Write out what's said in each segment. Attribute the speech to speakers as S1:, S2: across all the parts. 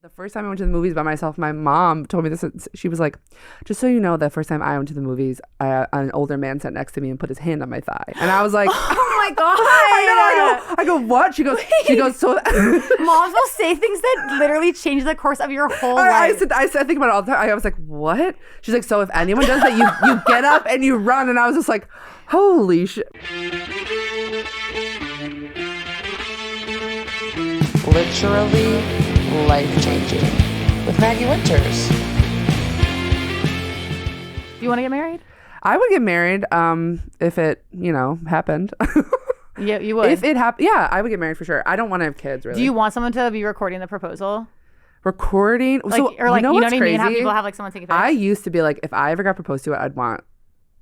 S1: The first time I went to the movies by myself, my mom told me this. She was like, just so you know, the first time I went to the movies, an older man sat next to me and put his hand on my thigh. And I was like,
S2: oh my God.
S1: I go, what? She goes, so.
S2: Moms will say things that literally change the course of your whole life.
S1: I think about it all the time. I was like, what? She's like, so if anyone does that, you get up and you run. And I was just like, holy shit.
S3: Literally life-changing with Maggie Winters.
S2: Do you want to get married?
S1: I would get married if it, happened.
S2: Yeah, you would.
S1: If it happened, yeah, I would get married for sure. I don't want to have kids, really.
S2: Do you want someone to be recording the proposal?
S1: Recording?
S2: Like,
S1: so,
S2: or like, you know what I
S1: crazy?
S2: mean? Have people have like someone take a picture?
S1: I used to be like, if I ever got proposed to, I'd want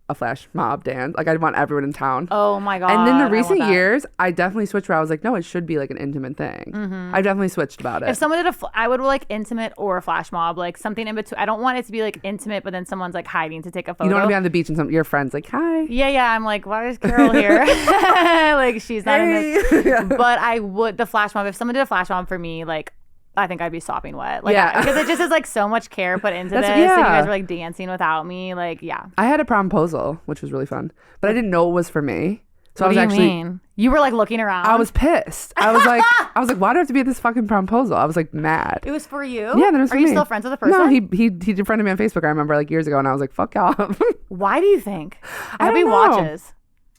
S1: a flash mob dance. Like, I'd want everyone in town.
S2: Oh my God.
S1: And then the recent years, I definitely switched where I was like, no, it should be like an intimate thing.
S2: Mm-hmm.
S1: I definitely switched about it.
S2: If someone did I would like intimate or a flash mob, like something in between. I don't want it to be like intimate, but then someone's like hiding to take a photo.
S1: You don't want to be on the beach and your friend's like, hi.
S2: Yeah. I'm like, why is Carol here? Like, she's not in this.
S1: Yeah.
S2: But I would, the flash mob, if someone did a flash mob for me, like, I think I'd be sopping wet. Like,
S1: yeah.
S2: Because it just is like so much care put into this.
S1: Yeah.
S2: And you guys were like dancing without me. Like, yeah.
S1: I had a promposal, which was really fun, but I didn't know it was for me. So
S2: What
S1: I was
S2: do you mean? You were like looking around.
S1: I was pissed. I was like, why do I have to be at this fucking promposal? I was like mad.
S2: It was for you?
S1: Yeah, that was for
S2: Are
S1: me.
S2: you still friends with the person?
S1: No, he befriended me on Facebook. I remember like years ago, and I was like, fuck y'all.
S2: Why do you think? I hope
S1: don't
S2: he
S1: know.
S2: watches.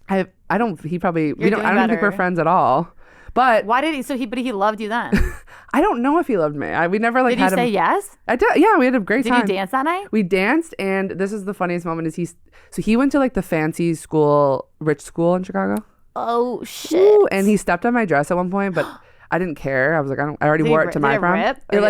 S1: I don't. He probably.
S2: You're doing
S1: I don't think
S2: better.
S1: we're friends at all. But
S2: Why did he? But he loved you then.
S1: I don't know if he loved me. We never like
S2: Did you
S1: had
S2: say
S1: him.
S2: yes?
S1: I did. Yeah, we had a great
S2: Did
S1: time.
S2: you dance that night?
S1: We danced, and this is the funniest moment. So he went to like the fancy school, rich school in Chicago.
S2: Oh shit!
S1: Ooh, and he stepped on my dress at one point, but I didn't care. I was like, I already wore it to my prom.
S2: Rip?
S1: It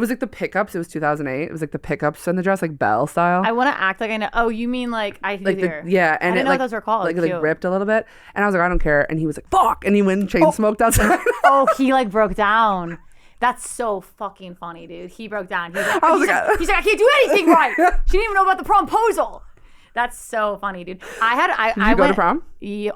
S1: was like the pickups. It was 2008. It was like the pickups in the dress, like Belle style.
S2: I want to act like I know. Oh, you mean like I
S1: like
S2: hear.
S1: yeah, and
S2: I didn't
S1: it
S2: know
S1: like
S2: what those were called.
S1: like
S2: Cute.
S1: ripped a little bit, and I was like, I don't care. And he was like, fuck, and he went and chain smoked outside.
S2: Oh, he like broke down. That's so fucking funny, dude. He broke down. He's like, he's like, I can't do anything right. She didn't even know about the promposal. That's so funny, dude.
S1: Did you go to prom?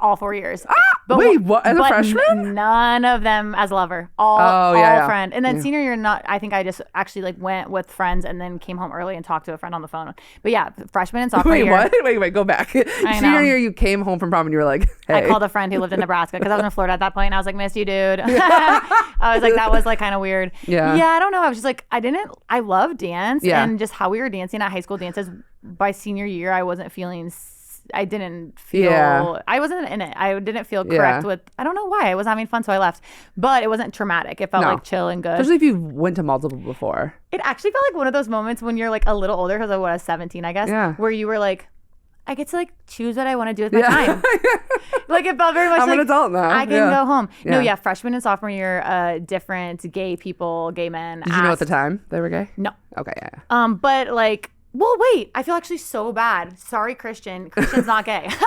S2: All 4 years.
S1: Wait, what? As a freshman?
S2: None of them as a lover. All friend. And then senior year, I think I just actually like went with friends and then came home early and talked to a friend on the phone. But yeah, freshman and sophomore year.
S1: Wait, go back. Senior year, you came home from prom and you were like, hey.
S2: I called a friend who lived in Nebraska because I was in Florida at that point. And I was like, miss you, dude. I was like, that was like kind of weird.
S1: Yeah.
S2: Yeah, I don't know. I was just like, I love dance.
S1: Yeah.
S2: And just how we were dancing at high school dances. By senior year, I wasn't feeling. I didn't feel.
S1: Yeah.
S2: I wasn't in it. I didn't feel correct with. I don't know why. I was having fun, so I left. But it wasn't traumatic. It felt like chill and good.
S1: Especially if you went to multiple before.
S2: It actually felt like one of those moments when you're like a little older, because I was 17, I guess.
S1: Yeah.
S2: Where you were like, I get to like choose what I want to do with my time. Like it felt very much
S1: I'm
S2: like
S1: an adult now.
S2: I can go home.
S1: Yeah.
S2: No, yeah, freshman and sophomore year, different gay people, gay men.
S1: Did you know at the time they were gay?
S2: No.
S1: Okay, yeah.
S2: But like. Well, wait. I feel actually so bad. Sorry, Christian. Christian's not gay. Well,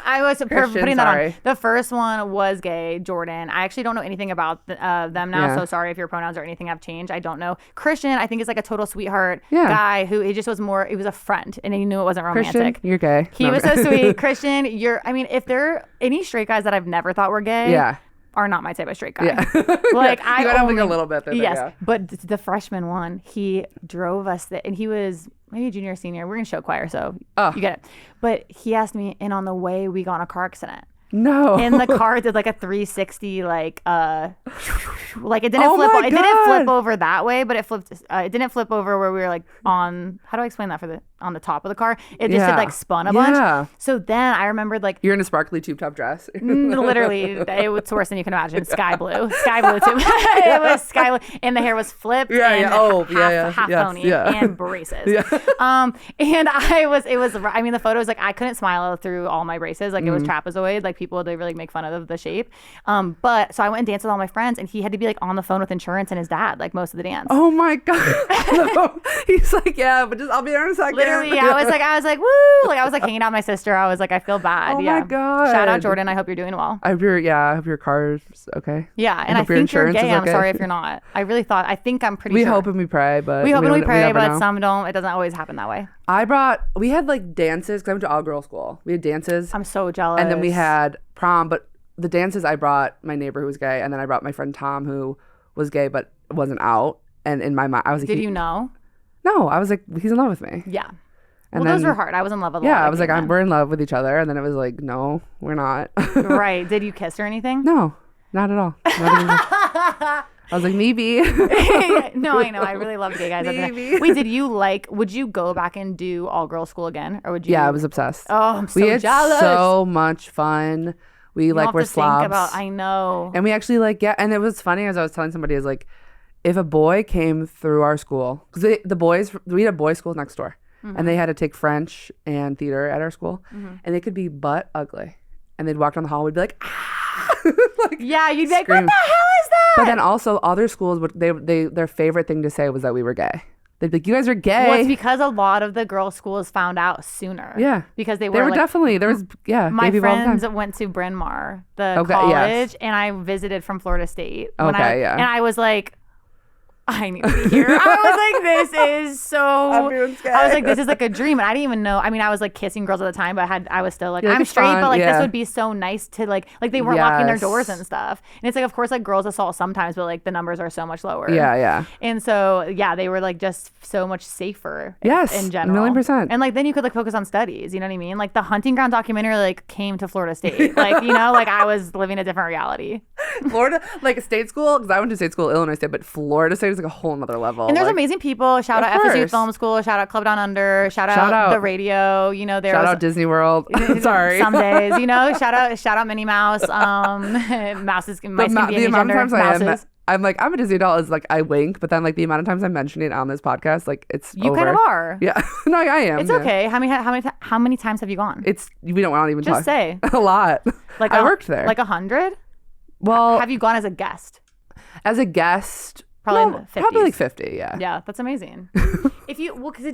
S2: I was putting that on. The first one was gay, Jordan. I actually don't know anything about them now, so sorry if your pronouns or anything have changed. I don't know. Christian, I think, is like a total sweetheart guy who he just was more. He was a friend, and he knew it wasn't romantic.
S1: Christian, you're gay.
S2: He was so sweet. Christian, if there are any straight guys that I've never thought were gay, are not my type of straight guy.
S1: Yeah.
S2: Like
S1: you gotta have like a little bit there.
S2: Yes. But the freshman one, he drove us and he was maybe junior or senior. We're in show choir, so you get it. But he asked me, and on the way we got in a car accident.
S1: No.
S2: In the car, it did like a 360, like it didn't
S1: Oh
S2: it didn't flip over that way, but it flipped. It didn't flip over where we were like on. How do I explain that on the top of the car? It just did like spun a bunch. So then I remembered like
S1: you're in a sparkly tube top dress.
S2: Literally, it's worse than you can imagine. Sky blue tube. It was sky blue, and the hair was flipped. Half pony and braces. And it was. I mean, the photos like I couldn't smile through all my braces. Like it was trapezoid. Like people, they really make fun of the shape. But so I went and danced with all my friends, and he had to be like on the phone with insurance and his dad like most of the dance.
S1: Oh my god. He's like, yeah, but I'll be there in a second.
S2: Literally, I was like, woo! Like I was like hanging out with my sister. I was like, I feel bad.
S1: Oh my god.
S2: Shout out Jordan. I hope you're doing well.
S1: I hope your car's okay.
S2: Yeah, and I think you're gay. I'm sorry if you're not. I think I'm pretty sure.
S1: We hope and we pray, but
S2: we hope and we pray, but
S1: know.
S2: some don't. It doesn't always happen that way.
S1: We had like dances because I went to all girl school. We had dances.
S2: I'm so jealous.
S1: And then we had prom, but the dances I brought my neighbor who was gay, and then I brought my friend Tom who was gay but wasn't out. And in my mind, I was like,
S2: did you know?
S1: No, I was like, he's in love with me.
S2: Yeah.
S1: And
S2: well, those were hard. I was in love with a lot
S1: I
S2: of
S1: was
S2: gay
S1: like,
S2: men.
S1: we're in love with each other. And then it was like, no, we're not.
S2: Right. Did you kiss or anything?
S1: No, not at all. Not even, I was like, maybe.
S2: No, I know. I really loved gay guys.
S1: Maybe.
S2: Wait, would you go back and do all girls school again? Or would you?
S1: Yeah, I was obsessed.
S2: Oh, I'm so
S1: we had
S2: jealous.
S1: so much fun. We
S2: You
S1: like
S2: don't
S1: were
S2: have to think
S1: slobs.
S2: about, I know.
S1: And we actually like, and it was funny as I was telling somebody, is like, if a boy came through our school, because the boys, we had a boys' school next door, and they had to take French and theater at our school, and they could be butt ugly, and they'd walk down the hall, we'd be like, ah, like,
S2: yeah, you'd be like,
S1: scream.
S2: what the hell is that?
S1: But then also other schools would their favorite thing to say was that we were gay. They'd be like, you guys are gay.
S2: Well, it's because a lot of the girls' schools found out sooner.
S1: Yeah,
S2: because they
S1: they were
S2: like,
S1: definitely there was
S2: my
S1: gay people all the time.
S2: friends went to Bryn Mawr, the
S1: Okay,
S2: college,
S1: yes.
S2: and I visited from Florida State.
S1: Okay,
S2: And I was like, I need to be here. I was like, this is so.
S1: Everyone's gay.
S2: I was like, this is like a dream, and I didn't even know. I mean, I was like kissing girls at the time, but I was still like,
S1: You're like,
S2: I'm
S1: it's
S2: straight,
S1: fun,
S2: but like
S1: yeah.
S2: this would be so nice to like they weren't locking their
S1: Yes.
S2: doors and stuff. And it's like, of course, like girls assault sometimes, but like the numbers are so much lower.
S1: Yeah.
S2: And so yeah, they were like just so much safer.
S1: Yes,
S2: in general,
S1: 1,000,000%.
S2: And like then you could like focus on studies. You know what I mean? Like the Hunting Ground documentary like came to Florida State. Like you know, like I was living a different reality.
S1: Florida, like state school, because I went to state school, Illinois State, but Florida State is like a whole nother level.
S2: And there's
S1: like,
S2: amazing people. Shout
S1: Of
S2: out FSU
S1: course.
S2: Film School. Shout out Club Down Under. Shout
S1: Shout
S2: out
S1: out.
S2: the radio. You know, there
S1: shout
S2: was
S1: out Disney World. Sorry.
S2: some days. You know, shout out Minnie Mouse. Mouses. Mice can be
S1: The
S2: any
S1: amount of
S2: gender.
S1: times
S2: Mouses.
S1: I'm like, I'm a Disney doll is like, I wink, but then like the amount of times I'm mentioning it on this podcast, like it's
S2: You
S1: over.
S2: kind of are.
S1: Yeah. No, I am.
S2: It's
S1: yeah.
S2: okay. How many times have you gone?
S1: We don't want to even
S2: Just
S1: talk.
S2: say.
S1: A lot.
S2: Like
S1: I worked there.
S2: Like 100.
S1: Well,
S2: Have you gone as a guest?
S1: as a guest,
S2: Probably in the 50s.
S1: probably like 50. Yeah.
S2: Yeah, that's amazing. Because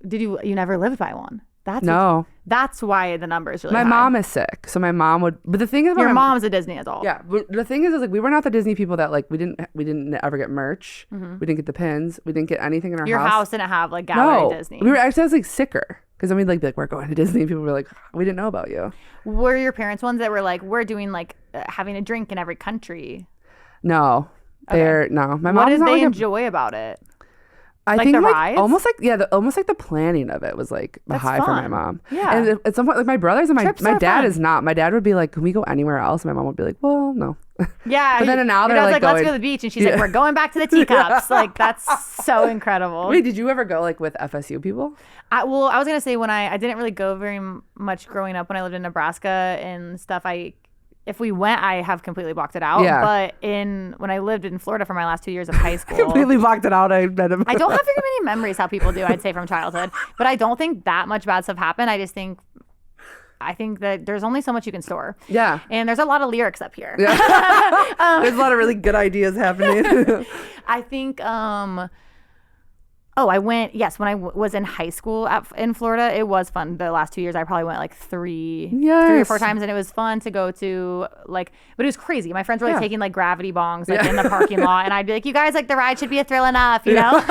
S2: you never lived by one? That's why the number is really
S1: My
S2: high.
S1: mom is sick, so my mom would. But the thing is, about
S2: Your
S1: my
S2: mom's a Disney adult.
S1: Yeah, but the thing is like we were not the Disney people that like we didn't ever get merch. We didn't get the pins. We didn't get anything in our
S2: Your
S1: house.
S2: house didn't have like gallery
S1: No,
S2: Disney.
S1: we were actually I was like sicker because then we'd like be like we're going to Disney. And people were like, we didn't know about you.
S2: Were your parents ones that were like, we're doing like having a drink in every country?
S1: No, they're no. My
S2: What
S1: mom's
S2: did
S1: not
S2: they
S1: like
S2: enjoy about it?
S1: I
S2: Like
S1: think
S2: the
S1: like
S2: rides?
S1: almost like the planning of it was like the
S2: That's
S1: high for my
S2: fun.
S1: mom.
S2: Yeah.
S1: And at some point, like my brothers and
S2: Trips
S1: my
S2: are
S1: dad
S2: fun.
S1: is not. My dad would be like, "Can we go anywhere else?" And my mom would be like, "Well, no."
S2: Yeah.
S1: But then now
S2: your
S1: they're
S2: dad's
S1: like
S2: let's
S1: going-
S2: go to the beach. And she's like, we're going back to the teacups. Like, that's so incredible.
S1: Wait, did you ever go like with FSU people?
S2: I was going to say when I didn't really go very much growing up when I lived in Nebraska and stuff. If we went, I have completely blocked it out.
S1: Yeah.
S2: But when I lived in Florida for my last 2 years of high school.
S1: Completely blocked it out. I met him.
S2: I don't have very many memories how people do, I'd say, from childhood. But I don't think that much bad stuff happened. I think that there's only so much you can store.
S1: Yeah.
S2: And there's a lot of lyrics up here.
S1: There's a lot of really good ideas happening.
S2: I think I went, yes, when I was in high school in Florida, it was fun. The last 2 years, I probably went like three or four times, and it was fun to go to, like, but it was crazy. My friends were like taking like gravity bongs like in the parking lot, and I'd be like, you guys, like the ride should be a thrill enough, you know?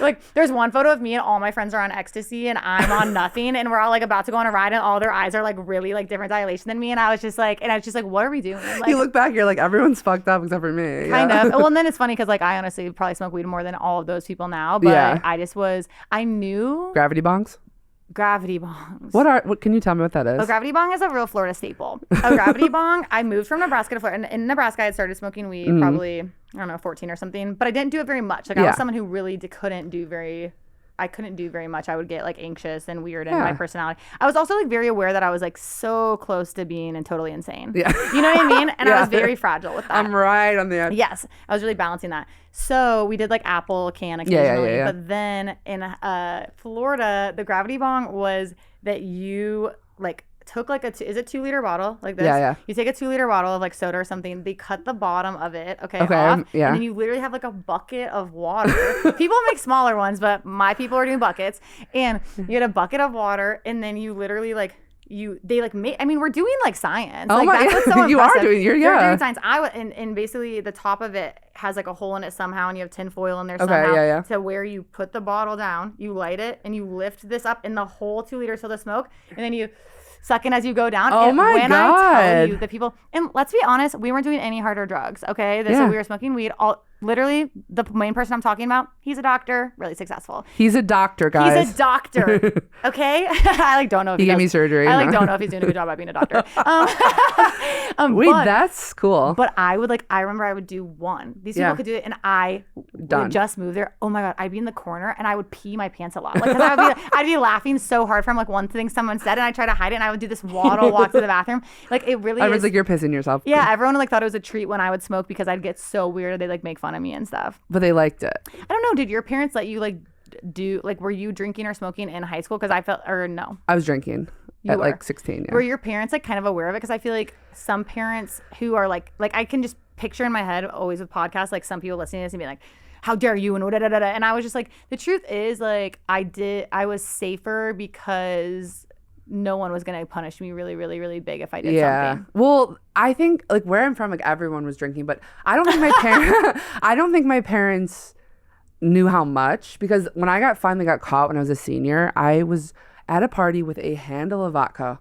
S2: Like there's one photo of me and all my friends are on ecstasy and I'm on nothing, and we're all like about to go on a ride and all their eyes are like really like different dilation than me, and I was just like, what are we doing? Like,
S1: You look back, you're like, everyone's fucked up except for me.
S2: kind
S1: Yeah.
S2: of. Well, and then it's funny because like I honestly probably smoke weed more than all of those people now, but
S1: Yeah.
S2: I knew
S1: Gravity bongs?
S2: gravity bongs.
S1: What can you tell me what that is?
S2: A gravity bong is a real Florida staple. A gravity bong, I moved from Nebraska to Florida. And in Nebraska, I had started smoking weed probably, I don't know, 14 or something. But I didn't do it very much. Like I was someone who really couldn't do very much. I would get like anxious and weird in my personality. I was also like very aware that I was like so close to being and totally insane.
S1: Yeah.
S2: You know what I mean? And I was very fragile with that.
S1: I'm right on the edge.
S2: Yes, I was really balancing that. So we did like apple can occasionally,
S1: yeah.
S2: but then in Florida, the gravity bong was that you like took like is it 2 liter bottle like this?
S1: Yeah.
S2: You take a 2 liter bottle of like soda or something. They cut the bottom of it, off,
S1: yeah.
S2: and then you literally have like a bucket of water. People make smaller ones, but my people are doing buckets, and you had a bucket of water, and then you literally like. We're doing like science.
S1: Oh
S2: like,
S1: my,
S2: that's what's so
S1: you are
S2: impressive.
S1: doing, you're
S2: doing science. And basically the top of it has like a hole in it somehow, and you have tin foil in there somehow to where you put the bottle down, you light it, and you lift this up in the whole 2 liters full of smoke, and then you sucking as you go down.
S1: Oh
S2: and
S1: my
S2: when
S1: God.
S2: I tell you the people, and let's be honest, we weren't doing any harder drugs, okay? So we were smoking weed. Literally, the main person I'm talking about, he's a doctor, really successul.
S1: He's a doctor, guys.
S2: He's a doctor, okay? I don't know if
S1: he gave me surgery.
S2: I don't know if he's doing a good job at being a doctor.
S1: Wait, that's cool.
S2: But I remember I would do one. These people could do it, and I would just move there. Oh my God, I'd be in the corner, and I would pee my pants a lot. Like, cause I'd be laughing so hard from like one thing someone said, and I try to hide it, and I would do this waddle walk to the bathroom. Like, it really
S1: I was like, you're pissing yourself.
S2: Yeah, everyone like thought it was a treat when I would smoke because I'd get so weird. They'd like make fun of me and stuff.
S1: But they liked it.
S2: I don't know. Did your parents let you like do like, were you drinking or smoking in high school? Because I felt, or no?
S1: I was drinking at like 16. Yeah.
S2: Were your parents like kind of aware of it? Because I feel like some parents who are like I can just picture in my head always with podcasts, like some people listening to this and be like, how dare you, and da da da da. And I was just like, the truth is like I was safer because no one was going to punish me really, really, really big if I did something.
S1: Well, I think like where I'm from, like everyone was drinking, but I don't think my parents, I don't think my parents knew how much, because when I finally got caught when I was a senior, I was at a party with a handle of vodka,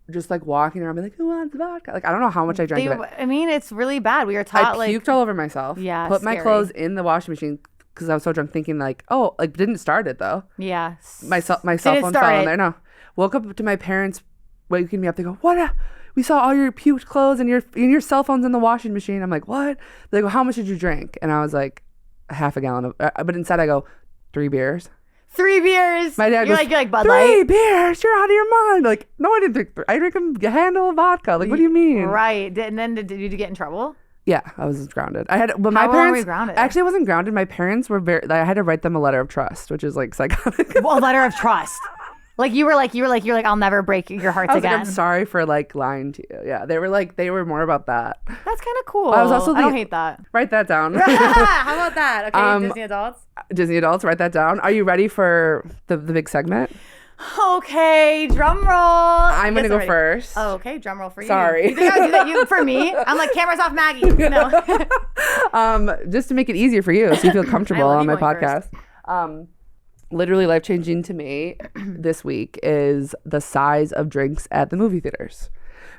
S1: just like walking around, be like, who wants vodka? Like, I don't know how much I drank of it.
S2: I mean, it's really bad. We were taught
S1: I puked all over myself. Yeah, put my clothes in the washing machine because I was so drunk, thinking like, oh, like didn't start it though.
S2: Yeah.
S1: My cell phone fell in there. No. Woke up to my parents waking me up. They go, what? We saw all your puked clothes and your cell phone's in the washing machine. I'm like, what? They go, how much did you drink? And I was like, half a gallon of. But instead I go, 3 beers.
S2: 3 beers.
S1: My dad goes,
S2: you're like Bud
S1: 3
S2: Light.
S1: beers. You're out of your mind. Like, no, I didn't drink 3. I drank a handle of vodka. Like, what do you mean?
S2: Right. And then did you get in trouble?
S1: Yeah, I was grounded. My parents.
S2: Were you grounded?
S1: Actually, I wasn't grounded. My parents were I had to write them a letter of trust, which is like psychotic.
S2: Well, a letter of trust. Like you're like, I'll never break your hearts again.
S1: Like, I'm sorry for like lying to you. Yeah, they were more about that.
S2: That's kind of cool.
S1: I don't hate that. Write that down.
S2: How about that? Okay, Disney adults.
S1: Disney adults, write that down. Are you ready for the big segment?
S2: Okay, drum roll.
S1: I'm gonna go first.
S2: Oh, okay, drum roll for you.
S1: Sorry.
S2: You think I would do that for me? I'm like, cameras off, Maggie. No.
S1: Just to make it easier for you, so you feel comfortable on my podcast. Literally life-changing to me this week is the size of drinks at the movie theaters,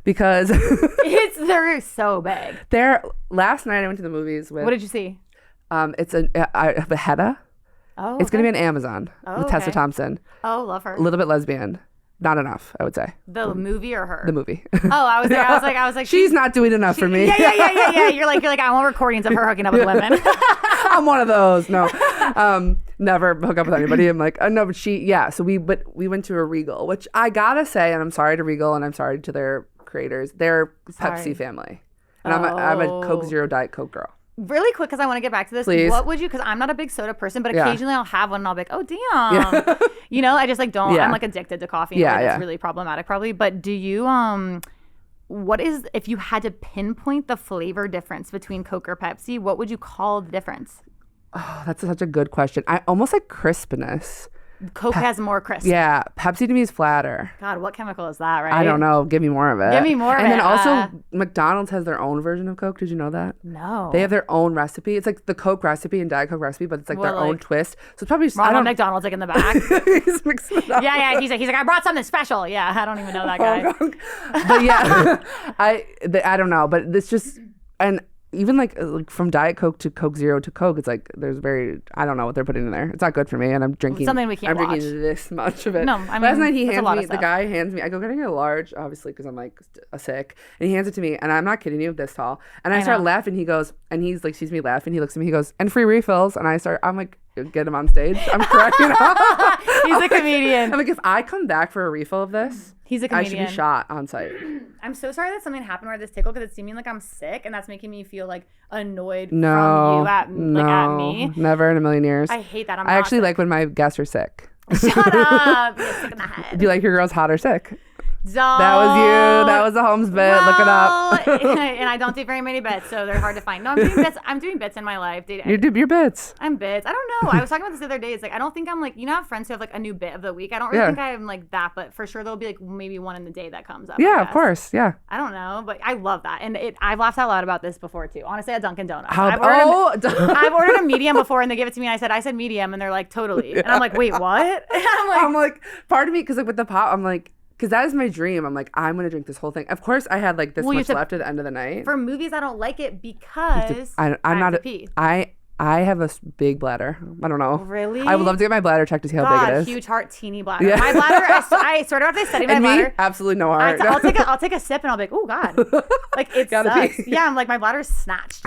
S1: because
S2: they're so big.
S1: Last night I went to the movies with.
S2: What did you see?
S1: It's a Hedda.
S2: Oh,
S1: it's gonna be on Amazon with Tessa Thompson.
S2: Oh, love her.
S1: A little bit lesbian. Not enough, I would say.
S2: The movie or her?
S1: The movie.
S2: Oh, I was like,
S1: she's not doing enough for me.
S2: Yeah. You're like, I want recordings of her hooking up with women.
S1: I'm one of those. No, never hook up with anybody. I'm like, no, but so we went to a Regal, which I gotta say, and I'm sorry to Regal and I'm sorry to their creators. They're Pepsi family, and I'm a Coke Zero Diet Coke girl.
S2: Really quick, because I want to get back to this.
S1: Please.
S2: What would you, because I'm not a big soda person, but occasionally I'll have one and I'll be like, oh, damn. You know, I just like don't, I'm like addicted to coffee. It's really problematic probably. But do you, what is, if you had to pinpoint the flavor difference between Coke or Pepsi, what would you call the difference?
S1: Oh, that's such a good question. I almost like crispness.
S2: Coke has more crisp.
S1: Yeah, Pepsi to me is flatter.
S2: God, what chemical is that, right?
S1: I don't know. Give me more of it.
S2: Give me more of it.
S1: And then also, McDonald's has their own version of Coke. Did you know that?
S2: No.
S1: They have their own recipe. It's like the Coke recipe and Diet Coke recipe, but it's like their own twist. So it's probably just,
S2: Ronald McDonald's like in the back.
S1: He's mixing it up.
S2: Yeah. He's like, I brought something special. Yeah, I don't even know that guy.
S1: But yeah, I don't know. But it's just, and even like from Diet Coke to Coke Zero to Coke, it's like I don't know what they're putting in there. It's not good for me, and I'm drinking
S2: something we can't watch.
S1: I'm drinking this much of it.
S2: No, I mean,
S1: last night the guy hands me. I go getting a large, obviously, because I'm like sick, and he hands it to me, and I'm not kidding you, this tall, and I start laughing. He goes, and he's like sees me laughing. He looks at me. He goes, and free refills, and I'm like, get him on stage. I'm cracking up.
S2: He's a comedian.
S1: I'm like, if I come back for a refill of this,
S2: he's a comedian.
S1: I should be shot on site.
S2: I'm so sorry that something happened where this tickle, because it's seeming like I'm sick, and that's making me feel like annoyed from you at me.
S1: Never in a million years.
S2: I hate that.
S1: I actually like when my guests are sick.
S2: Shut up. You're sick in the head.
S1: Do you like your girls hot or sick?
S2: Don't.
S1: That was you. That was a Holmes bit. Look it up.
S2: And I don't do very many bits, so they're hard to find. No, I'm doing bits in my life.
S1: Your bits.
S2: I'm bits. I don't know. I was talking about this the other day. It's like, I don't think I'm like, you know, I have friends who have like a new bit of the week. I don't really think I'm like that, but for sure there'll be like maybe one in the day that comes up.
S1: Yeah, of course. Yeah.
S2: I don't know, but I love that. And I've laughed out loud about this before too. Honestly, at Dunkin' Donuts. I've ordered a medium before, and they give it to me, and I said medium, and they're like, totally. And I'm like, wait, what? And
S1: I'm like, part of me, because like with the pop, I'm like, because that is my dream. I'm like, I'm gonna drink this whole thing. Of course, I had like this much left at the end of the night.
S2: For movies, I don't like it because
S1: I'm not a pee. I have a big bladder. I don't know.
S2: Really?
S1: I would love to get my bladder checked to see how big it is.
S2: Huge heart, teeny bladder. Yeah. My bladder, I sort of have to study my bladder.
S1: Absolutely no heart.
S2: I'll take a sip and I'll be like, oh God. Like it sucks. Pee. Yeah, I'm like, my bladder's snatched.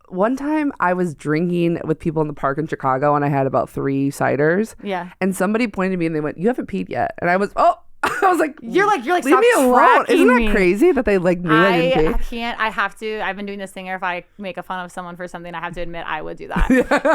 S1: One time I was drinking with people in the park in Chicago and I had about 3 ciders.
S2: Yeah.
S1: And somebody pointed at me and they went, you haven't peed yet. And I was like,
S2: you're like,
S1: leave me alone. Isn't that crazy that they like knew I didn't pee?
S2: I can't. I have to. I've been doing this thing where if I make a fun of someone for something, I have to admit I would do that.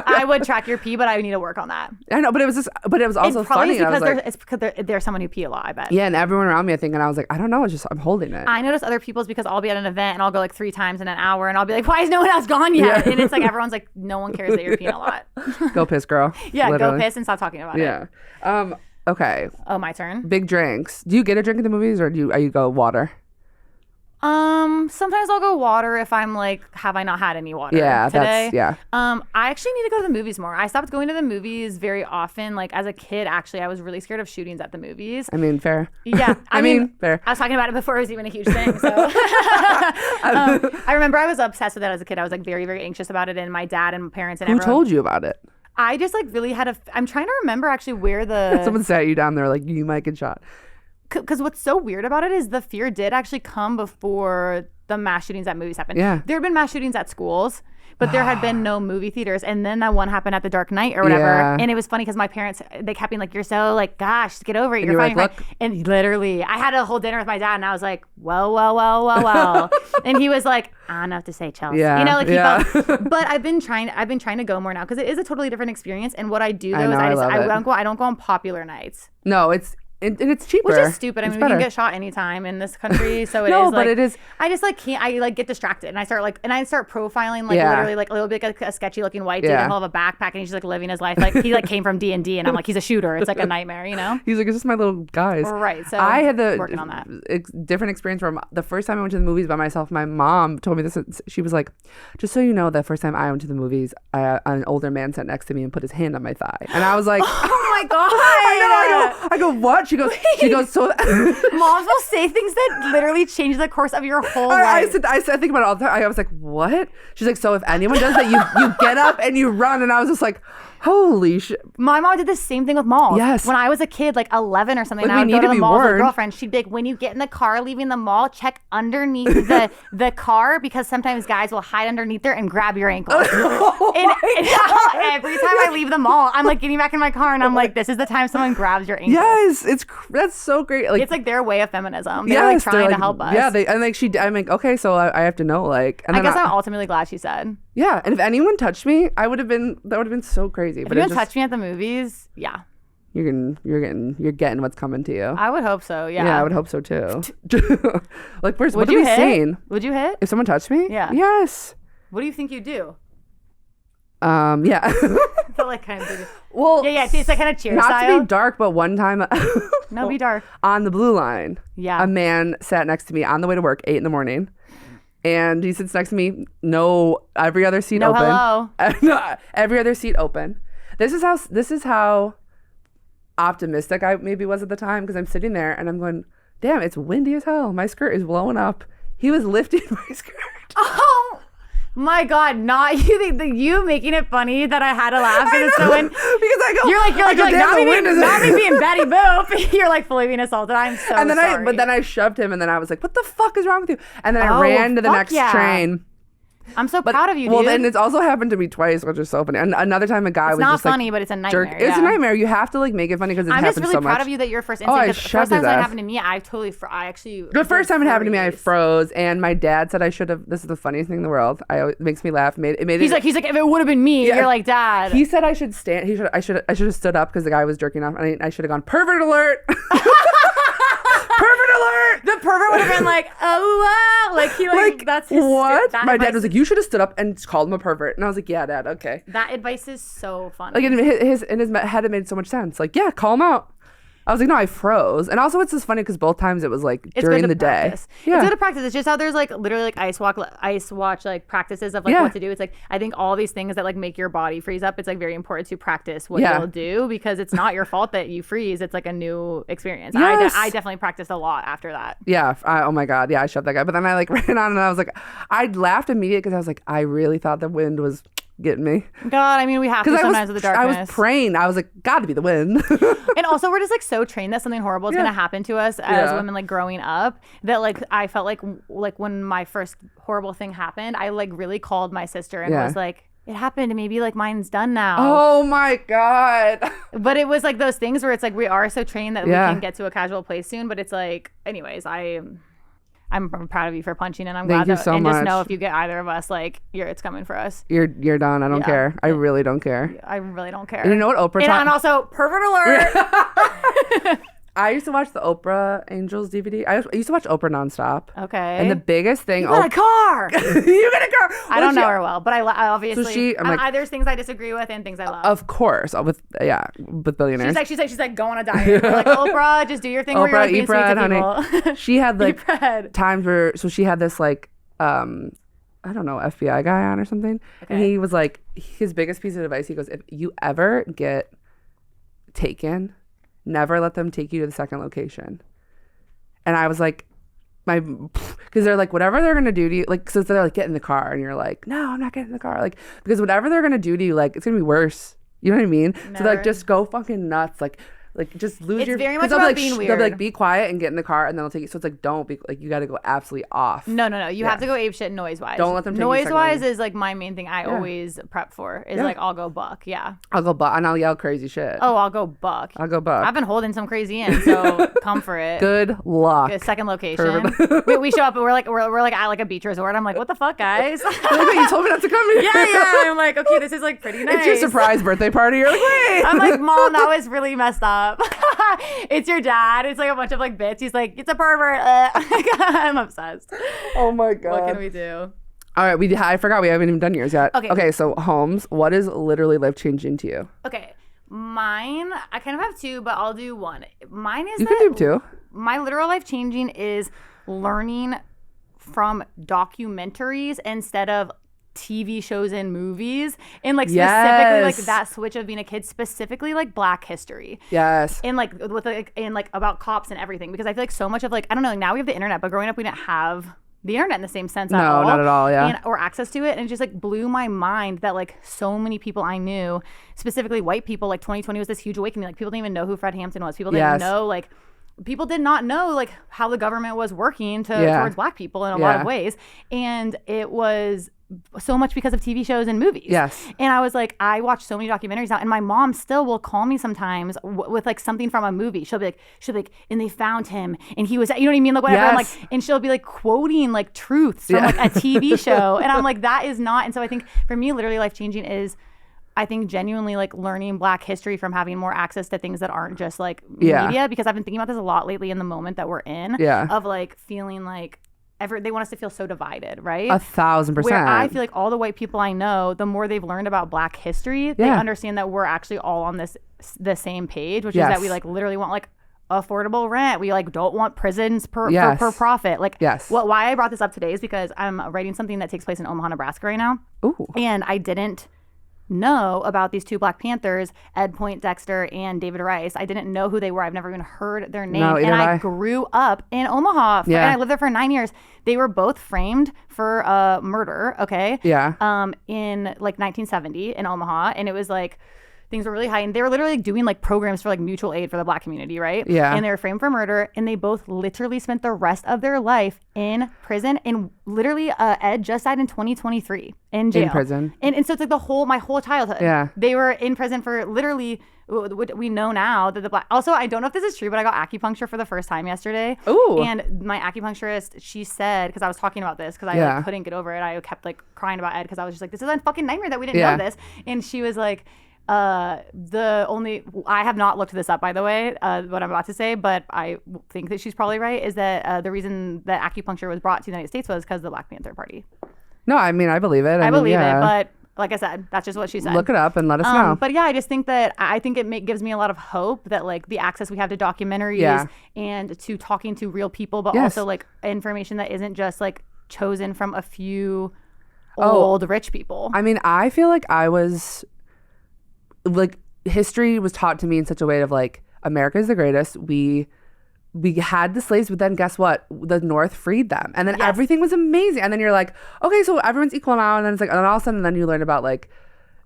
S2: I would track your pee, but I need to work on that.
S1: I know, but it was also funny.
S2: It's because there's someone who pee a lot, I bet.
S1: Yeah, and everyone around me, I think, and I was like, I don't know, it's just I'm holding it.
S2: I notice other people's because I'll be at an event and I'll go like 3 times in an hour and I'll be like, why is no one else gone yet? Yeah. And it's like everyone's like, no one cares that you're peeing a lot.
S1: Go piss, girl.
S2: Yeah, literally. Go piss and stop talking about it.
S1: Yeah. Okay.
S2: Oh, my turn.
S1: Big drinks. Do you get a drink at the movies or do you go water?
S2: Sometimes I'll go water if I'm like, have I not had any water today? I actually need to go to the movies more. I stopped going to the movies very often. Like as a kid, actually, I was really scared of shootings at the movies.
S1: I mean, fair.
S2: Yeah.
S1: I mean, fair.
S2: I was talking about it before it was even a huge thing. So I remember I was obsessed with it as a kid. I was like very, very anxious about it. And my dad and my parents and
S1: everyone. Who told you about it?
S2: I just like really had I'm trying to remember actually where
S1: someone sat you down there like you might get shot.
S2: Because what's so weird about it is the fear did actually come before the mass shootings at movies happened.
S1: Yeah.
S2: There have been mass shootings at schools, but there had been no movie theaters. And then that one happened at the Dark Knight or whatever. Yeah. And it was funny because my parents, they kept being like, you're so like, gosh, get over it. You're fine. Like, and literally, I had a whole dinner with my dad and I was like, well. And he was like, I don't know what to say, Chelsea. Yeah. You know, like he felt, but I've been trying to go more now because it is a totally different experience. And what I do though I don't go on popular nights.
S1: No, it's cheaper.
S2: Which is stupid. I mean, we can get shot anytime in this country, so it is. No, but
S1: it is.
S2: I just like can't. I like get distracted, and I start profiling literally like a little bit like a sketchy looking white dude, and he'll have a backpack, and he's just like living his life like he like came from D&D, and I'm like he's a shooter. It's like a nightmare, you know.
S1: He's like, it's just my little guys.
S2: Right. So
S1: I had
S2: working on that
S1: different experience where the first time I went to the movies by myself, my mom told me this. She was like, just so you know, the first time I went to the movies, an older man sat next to me and put his hand on my thigh, and I was like,
S2: oh my god.
S1: I go, what? She goes. So
S2: moms will say things that literally change the course of your whole life.
S1: I think about it all the time. I was like, what? She's like, so if anyone does that, you get up and you run. And I was just like, holy shit.
S2: My mom did the same thing with malls.
S1: Yes.
S2: When I was a kid, like 11 or something, and I would go to the mall with a girlfriend. She'd be like, when you get in the car leaving the mall, check underneath the car because sometimes guys will hide underneath there and grab your ankle. And every time I leave the mall, I'm like getting back in my car and I'm like, this is the time someone grabs your ankle.
S1: Yes, that's so great. Like,
S2: it's like their way of feminism. They're like trying to help us.
S1: Yeah, I'm like, okay, so I have to know, like. And
S2: I guess I'm ultimately glad she said.
S1: Yeah, and if anyone touched me, that would have been so crazy.
S2: If anyone touched me at the movies, yeah.
S1: You're getting what's coming to you.
S2: I would hope so, yeah.
S1: Yeah, I would hope so too. Like, what have we seen?
S2: Would you hit?
S1: If someone touched me?
S2: Yeah.
S1: Yes.
S2: What do you think you do?
S1: Yeah.
S2: So like kind of.
S1: Well,
S2: yeah. It's like kind of cheer
S1: not
S2: style.
S1: Not to be dark, but one time.
S2: No, be dark.
S1: On the Blue Line.
S2: Yeah.
S1: A man sat next to me on the way to work, 8 a.m. And he sits next to me. No, every other seat open.
S2: Hello.
S1: Every other seat open. This is how optimistic I maybe was at the time because I'm sitting there and I'm going, damn, it's windy as hell. My skirt is blowing up. He was lifting my skirt.
S2: Oh my God! Not you making it funny that I had to laugh because it's so because
S1: I go.
S2: You're like not me being Betty Boop. You're like fully being assaulted. I'm so sorry.
S1: But then I shoved him and then I was like, what the fuck is wrong with you? And then I ran to the next train.
S2: I'm so proud of you, dude.
S1: Well, and it's also happened to me twice, which is so funny. And another time a guy was just like...
S2: It's not funny, but it's a nightmare.
S1: It's a nightmare. You have to like make it funny because it happens so much.
S2: I'm just really proud of you that your first instinct...
S1: The
S2: first time that happened to me, I actually...
S1: The first time it happened to me, I froze. And my dad said I should have... This is the funniest thing in the world. It makes me laugh. He's like, if it would have been me, you're like, Dad. He said I should stand... I should have stood up because the guy was jerking off. And I should have gone, pervert alert! Pervert alert!
S2: The pervert would have been like, oh wow, like that's his
S1: what? My dad was like, you should have stood up and called him a pervert, and I was like, yeah, Dad, okay.
S2: That advice is so funny.
S1: Like in his head, it made so much sense. Like, yeah, call him out. I was like, no, I froze. And also it's just funny because both times it was like during the day.
S2: Yeah. It's good to practice. It's just how there's like literally like ice watch like practices of like what to do. It's like, I think all these things that like make your body freeze up, it's like very important to practice what you'll do because it's not your fault that you freeze. It's like a new experience. Yes. I definitely practiced a lot after that.
S1: Yeah. Oh my God. Yeah. I shoved that guy. But then I like ran on and I was like, I laughed immediately because I was like, I really thought the wind was getting me.
S2: God, I mean, we have to sometimes with the darkness.
S1: I was praying. I was like, got to be the wind.
S2: And also, we're just like so trained that something horrible is going to happen to us as women, like growing up, that like I felt like when my first horrible thing happened, I like really called my sister and was like, it happened. Maybe like mine's done now.
S1: Oh my God.
S2: But it was like those things where it's like we are so trained that we can get to a casual place soon. But it's like, anyways, I'm proud of you for punching, and I'm glad that. And just know if you get either of us, like it's coming for us.
S1: You're done. I don't care. I really don't care.
S2: I really don't care.
S1: And you know what Oprah?
S2: And also, pervert alert.
S1: I used to watch the Oprah Angels DVD. I used to watch Oprah nonstop.
S2: Okay.
S1: And the biggest thing.
S2: You got a car.
S1: You got a car.
S2: I don't know her well, but I obviously.
S1: So
S2: there's things I disagree with and things I love.
S1: Of course, with billionaires.
S2: She's like go on a diet. Like Oprah, just do your thing. Oprah, where you're like, eat bread, honey.
S1: She had like times where she had this like I don't know, FBI guy on or something, and he was like, his biggest piece of advice. He goes, if you ever get taken, never let them take you to the second location. And I was like, because they're like, whatever they're gonna do to you, like, so they're like, get in the car, and you're like, no, I'm not getting in the car, like, because whatever they're gonna do to you, like, it's gonna be worse. You know what I mean? Never. So like, just go fucking nuts, like just lose your.
S2: It's very much about being weird.
S1: They'll be like, be quiet and get in the car, and then they'll take you. So it's like, don't be like, you got to go absolutely off.
S2: No. You have to go ape shit noise wise.
S1: Don't let them take
S2: noise wise is like my main thing. I always prep for is like I'll go buck. Yeah.
S1: I'll go buck and I'll yell crazy shit.
S2: Oh, I'll go buck. I've been holding some crazy in, so come for it.
S1: Good luck.
S2: Second location. we show up and we're like at like a beach resort. I'm like, what the fuck, guys?
S1: Like, you told me not to come here.
S2: Yeah. I'm like, okay, this is like pretty nice.
S1: It's your surprise birthday party. You're like, wait.
S2: I'm like, Mom, that was really messed up. It's your dad. It's like a bunch of like bits. He's like, it's a pervert. I'm obsessed.
S1: Oh my God.
S2: What can we do?
S1: All right, I forgot we haven't even done yours yet. Okay, so Holmes, what is literally life-changing to you?
S2: Okay, mine, I kind of have two, but I'll do one. Mine is
S1: You can do two.
S2: My literal life-changing is learning from documentaries instead of TV shows and movies, and like specifically like that switch of being a kid, specifically like Black history.
S1: Yes.
S2: And like with like and like about cops and everything, because I feel like so much of like, I don't know, like now we have the internet, but growing up we didn't have the internet in the same sense at all.
S1: No, not at all. Yeah.
S2: Or access to it, and it just like blew my mind that like so many people I knew, specifically white people, like 2020 was this huge awakening. Like people didn't even know who Fred Hampton was. People didn't know like. People did not know like how the government was working towards Black people in a lot of ways, and it was so much because of TV shows and movies.
S1: Yes.
S2: And I was like, I watch so many documentaries now, and my mom still will call me sometimes with like something from a movie. She'll be like, and they found him, and he was, you know what I mean, like whatever.
S1: Yes.
S2: I'm like, and she'll be like quoting like truths from like a TV show, and I'm like, that is not. And so I think for me, literally life changing is, I think genuinely like learning Black history from having more access to things that aren't just like media, because I've been thinking about this a lot lately in the moment that we're in, of like feeling like they want us to feel so divided, right?
S1: 1,000%.
S2: Where I feel like all the white people I know, the more they've learned about Black history, they understand that we're actually all on the same page, which is that we like literally want like affordable rent. We like don't want prisons for profit. Like why I brought this up today is because I'm writing something that takes place in Omaha, Nebraska right now.
S1: Ooh.
S2: And I didn't know about these two Black Panthers, Ed Poindexter and David Rice. I didn't know who they were. I've never even heard their name. And I grew up in Omaha and I lived there for 9 years. They were both framed for murder, in like 1970 in Omaha. And it was like things were really high, and they were literally like doing like programs for like mutual aid for the Black community, right?
S1: Yeah.
S2: And they were framed for murder, and they both literally spent the rest of their life in prison. And literally, Ed just died in 2023 in jail.
S1: In prison.
S2: And so it's like my whole childhood.
S1: Yeah.
S2: They were in prison for literally what we know now that the Black. Also, I don't know if this is true, but I got acupuncture for the first time yesterday.
S1: Ooh.
S2: And my acupuncturist, she said, because I was talking about this because I like, couldn't get over it. I kept like crying about Ed because I was just like, this is a fucking nightmare that we didn't know this. And she was like, I have not looked this up, by the way, what I'm about to say, but I think that she's probably right, is that the reason that acupuncture was brought to the United States was because of the Black Panther Party.
S1: No, I mean, I believe it.
S2: I believe it, but Like I said, that's just what she said.
S1: Look it up and let us know.
S2: But yeah, I just think that it gives me a lot of hope that like the access we have to documentaries and to talking to real people, but also like information that isn't just like chosen from a few old rich people.
S1: I mean, I feel like I was like, history was taught to me in such a way of like, America is the greatest. We had the slaves, but then guess what? The North freed them. And then everything was amazing. And then you're like, okay, so everyone's equal now. And then it's like, and then all of a sudden, then you learn about like,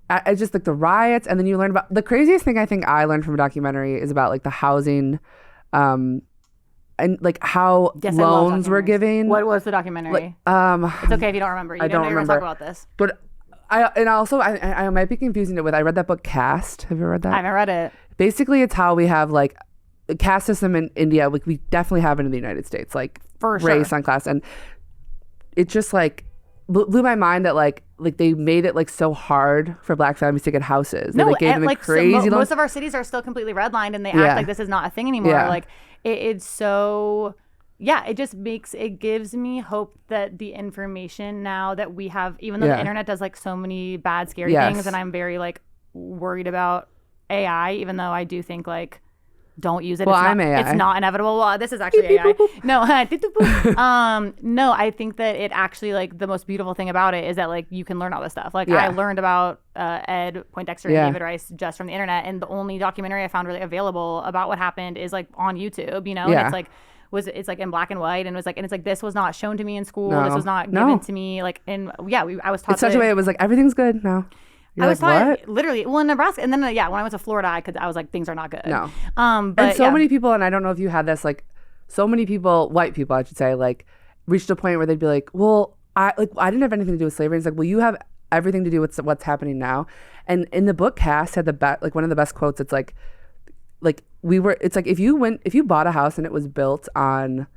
S1: it's just like the riots. And then you learn about, the craziest thing I think I learned from a documentary is about like the housing, and like how loans were giving.
S2: What was the documentary? It's okay if you don't remember.
S1: I don't remember.
S2: Talk about this.
S1: But I might be confusing it with, I read that book Caste. Have you ever read that?
S2: I haven't read it.
S1: Basically, it's how we have like the caste system in India. Like we definitely have it in the United States, like
S2: for
S1: race on class, and it just like blew my mind that like they made it like so hard for black families to get houses. They gave them
S2: like
S1: crazy loans.
S2: Most of our cities are still completely redlined, and they act like this is not a thing anymore. Like it's so. Yeah, it gives me hope that the information now that we have, even though the internet does like so many bad, scary things, and I'm very like worried about AI, even though I do think like don't use it.
S1: Well,
S2: I'm
S1: AI.
S2: It's not inevitable. Well, this is actually AI. No, no, I think that it actually like the most beautiful thing about it is that like you can learn all this stuff. Like I learned about Ed Poindexter and David Rice just from the internet, and the only documentary I found really available about what happened is like on YouTube. You know, and it's like. It's like in black and white, and it's like this was not shown to me in school. This was not given to me. Like, and I was taught.
S1: It's such a way. It was like everything's good now.
S2: I was taught literally. Well, in Nebraska, and then when I went to Florida, I was like things are not good.
S1: No.
S2: But
S1: and so many people, and I don't know if you had this, like so many people, white people, I should say, like reached a point where they'd be like, well, I didn't have anything to do with slavery. It's like, well, you have everything to do with what's happening now. And in the book, Cass had like one of the best quotes. It's like it's like if you bought a house and it was built on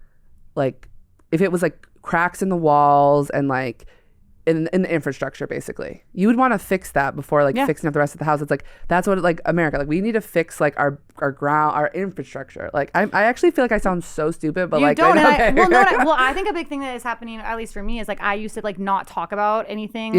S1: like, if it was like cracks in the walls and like in the infrastructure, basically, you would want to fix that before like fixing up the rest of the house. It's like, that's what like America, like we need to fix like our ground, our infrastructure. Like I actually feel like I sound so stupid, but
S2: you
S1: like
S2: don't. I think a big thing that is happening, at least for me, is like I used to like not talk about anything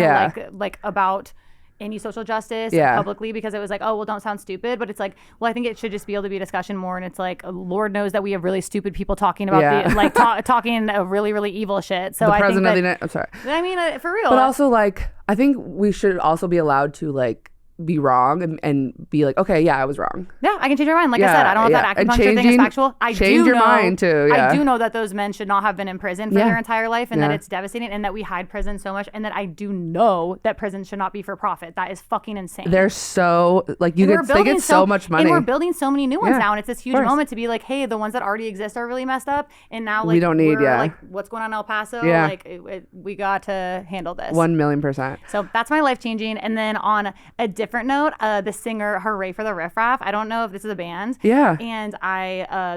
S2: like about any social justice publicly, because it was like, oh well, don't sound stupid. But it's like, well, I think it should just be able to be a discussion more. And it's like, Lord knows that we have really stupid people talking about talking really, really evil shit. So
S1: the
S2: I
S1: president
S2: think
S1: of the United, I'm sorry.
S2: I mean, for real.
S1: But also like, I think we should also be allowed to like be wrong and be like, okay, I was wrong.
S2: Yeah, I can change my mind. Like I said, I don't know if that acupuncture thing is factual. I
S1: change your mind too. Yeah.
S2: I do know that those men should not have been in prison for their entire life, and that it's devastating, and that we hide prison so much, and that I do know that prison should not be for profit. That is fucking insane.
S1: They're so like they get so much money,
S2: and we're building so many new ones now, and it's this huge moment to be like, hey, the ones that already exist are really messed up, and now like we don't need like what's going on in El Paso. Like we got to handle this
S1: 1,000,000%.
S2: So that's my life changing. And then on a different note, the singer Hooray for the Riff Raff. I don't know if this is a band.
S1: Yeah.
S2: And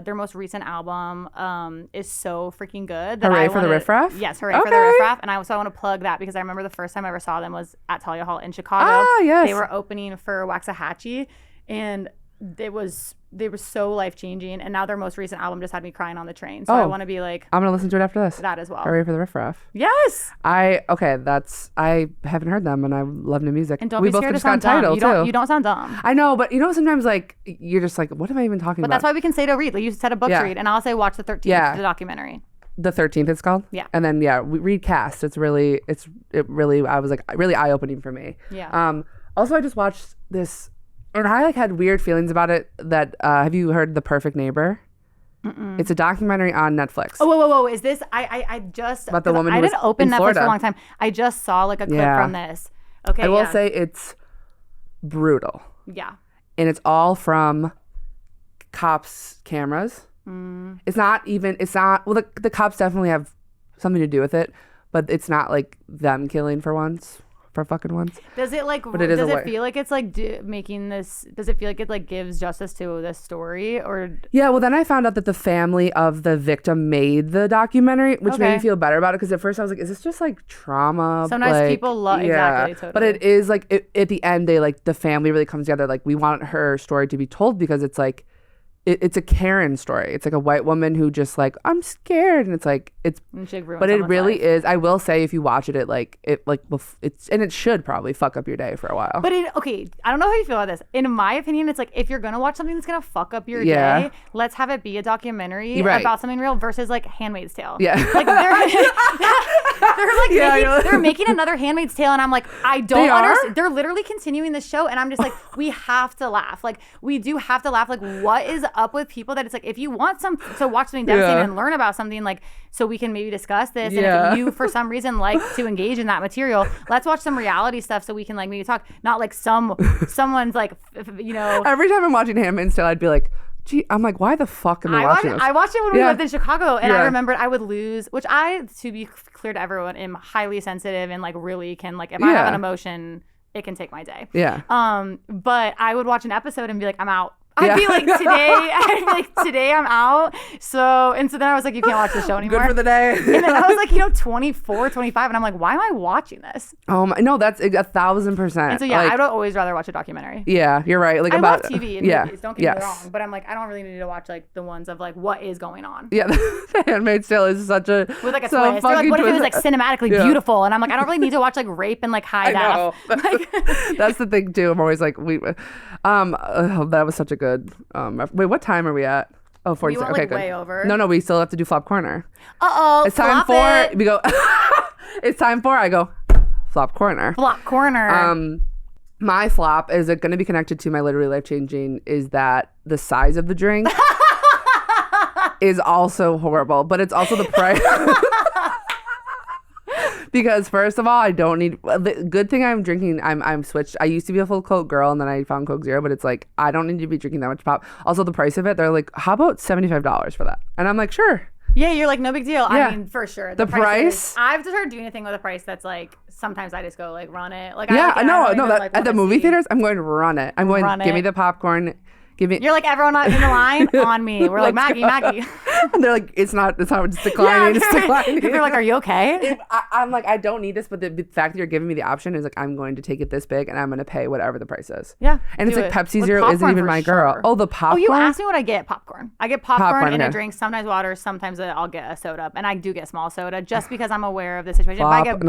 S2: their most recent album is so freaking good.
S1: Hooray for the Riff Raff?
S2: Yes, Hooray for the Riff Raff. And I want to plug that because I remember the first time I ever saw them was at Talia Hall in Chicago.
S1: Ah, yes.
S2: They were opening for Waxahachie, and they were so life changing. And now their most recent album just had me crying on the train. So I want to be like,
S1: I'm gonna listen to it after this.
S2: That as well.
S1: Hooray for the Riff Raff.
S2: Yes.
S1: I haven't heard them, and I love new music.
S2: And don't be scared to sound dumb. You don't sound dumb.
S1: I know, but sometimes like you're just like, what am I even talking about?
S2: But that's why we can say to read. Like you said, a book to read, and I'll say watch the 13th, the documentary.
S1: The 13th it's called.
S2: Yeah.
S1: And then we read Cast. It really I was like really eye opening for me.
S2: Yeah.
S1: Also I just watched this. And I like had weird feelings about it. That have you heard The Perfect Neighbor? Mm-mm. It's a documentary on Netflix.
S2: Oh, whoa! Is this? I just
S1: about the woman who
S2: I
S1: was
S2: didn't open
S1: in
S2: Netflix
S1: Florida
S2: for a long time. I just saw like a clip from this. Okay,
S1: I will say it's brutal.
S2: Yeah.
S1: And it's all from cops' cameras. It's not. Well, the cops definitely have something to do with it, but it's not like them killing for fucking once.
S2: Does it like?
S1: But
S2: does it feel like it's like making this? Does it feel like it like gives justice to this story or?
S1: Yeah. Well, then I found out that the family of the victim made the documentary, which made me feel better about it. Because at first I was like, "Is this just like trauma?"
S2: Sometimes people love exactly. Totally.
S1: But it is like at the end, they like the family really comes together. Like we want her story to be told because it's like it's a Karen story. It's like a white woman who just like, I'm scared, and it's like but it really is. I will say, if you watch it, it should probably fuck up your day for a while.
S2: But I don't know how you feel about this. In my opinion, it's like, if you're gonna watch something that's gonna fuck up your day, let's have it be a documentary about something real versus like Handmaid's Tale. Yeah, like they're making another Handmaid's Tale, and I'm like, I don't understand. They're literally continuing the show, and I'm just like, we have to laugh. Like, we do have to laugh. Like, what is up with people that it's like, if you want to watch something devastating and learn about something, like, so we can maybe discuss this, and if you for some reason like to engage in that material, let's watch some reality stuff so we can like maybe talk, not like someone's like, you know.
S1: Every time I'm watching Handmaid's Tale, I'd be like, gee, I'm like, why the fuck am I watching this?
S2: I watched it when we lived in Chicago, and I remembered I would lose, which to be clear to everyone, am highly sensitive and like really can, like, if I have an emotion, it can take my day. Yeah. But I would watch an episode and be like, I'm out. I'd be like, today I'm out. So then I was like, you can't watch the show anymore.
S1: Good for the day.
S2: And then I was like, 24, 25. And I'm like, why am I watching this?
S1: Oh my, no, that's 1,000%.
S2: And so, I would always rather watch a documentary.
S1: Yeah, you're right. Like,
S2: I love TV and movies, don't get me wrong. But I'm like, I don't really need to watch like the ones of like what is going on.
S1: Yeah, The Handmaid's Tale is such a
S2: with like a twist. They're like, what if it was like cinematically beautiful? And I'm like, I don't really need to watch like rape and like high def.
S1: Like, that's the thing too. I'm always like, that was such a good. Wait, what time are we at? Oh, 46.
S2: Okay, good. Way over.
S1: No, we still have to do flop corner.
S2: It's time
S1: for we go. It's time for I go flop corner.
S2: Flop corner.
S1: My flop is it going to be connected to my literally life changing. Is that the size of the drink is also horrible, but it's also the price. Because first of all, I don't need. The good thing I'm drinking. I'm switched. I used to be a full Coke girl, and then I found Coke Zero. But it's like I don't need to be drinking that much pop. Also, the price of it, they're like, how about $75 for that? And I'm like, sure.
S2: Yeah, you're like, no big deal. Yeah. I mean, for sure.
S1: The price.
S2: I've started doing a thing with a price that's like, sometimes I just go like run it. Like,
S1: at the movie theaters, I'm going to run it. I'm going to give me the popcorn.
S2: You're like, everyone in the line on me. We're like, Maggie.
S1: And they're like, it's not it's declining. It's declining.
S2: They're like, are you okay?
S1: I'm like, I don't need this, but the fact that you're giving me the option is like, I'm going to take it this big and I'm going to pay whatever the price is.
S2: Yeah.
S1: And it's like Pepsi Zero isn't even my girl. Oh, the popcorn.
S2: Oh, you asked me what I get. Popcorn. I get popcorn and a drink, sometimes water, sometimes I'll get a soda. And I do get small soda just because I'm aware of the situation. But I get